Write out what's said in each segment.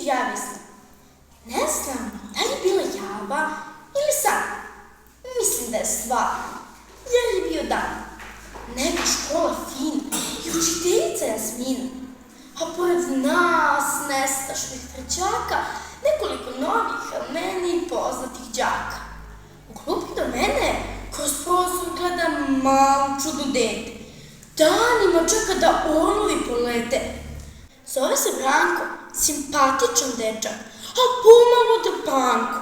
ja mislim. Ne znam da li je bila java ili san. Mislim da je stvarno, jer je bio dan. Neka škola fina i učiteljica Jasmina. A pored nas, nestašnih trećaka, nekoliko novih, a meni poznatih đaka. U klupi do mene kroz prozor gleda malo čudno dete. Danima čeka da orlovi polete. Zove se Branko, simpatičan dečak, a pomalo drpanko.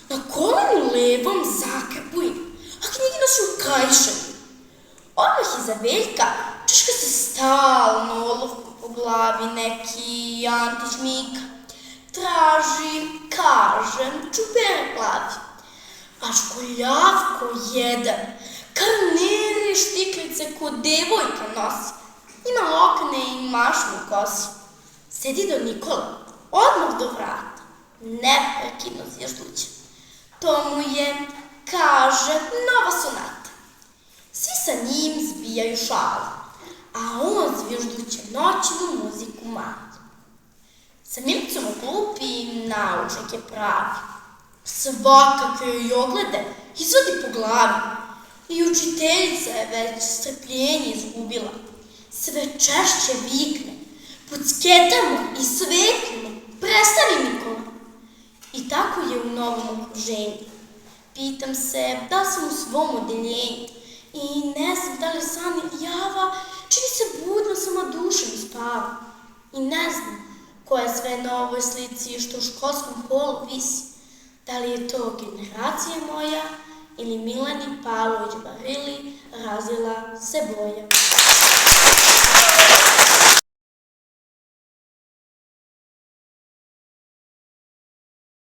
Na kolenu levom zakrpuje, a knjige nosi u kajšanu. Odmah iza Veljka češka se stalno olovkom po glavi neki Antić Mika. Traži, kaže, čupere plavi. A školjavko jedan, karnere štiklice ko devojka nosi. Ima lokne i mašnu u kosi. Sedi do Nikola, odmah do vrata, neprekidno zježduće. To mu je, kaže, nova sonata. Svi sa njim zbijaju šalu, a on zvižduće noćnu muziku mati. Sa Milicom u klupi naučnik je pravi. Svakakve joj oglede izvodi po glavi. I učiteljica je već strpljenje izgubila. Sve češće vikne, pucketamo i svetlimo, prestani Nikola. I tako je u novom okruženju. Pitam se da sam u svom odeljenju i ne znam da li san java, čini se budno sama dušom spava. I ne znam koja sve na ovoj slici što u školskom holu visi. Da li je to generacija moja ili Milani Pavlović Barili razila se boja.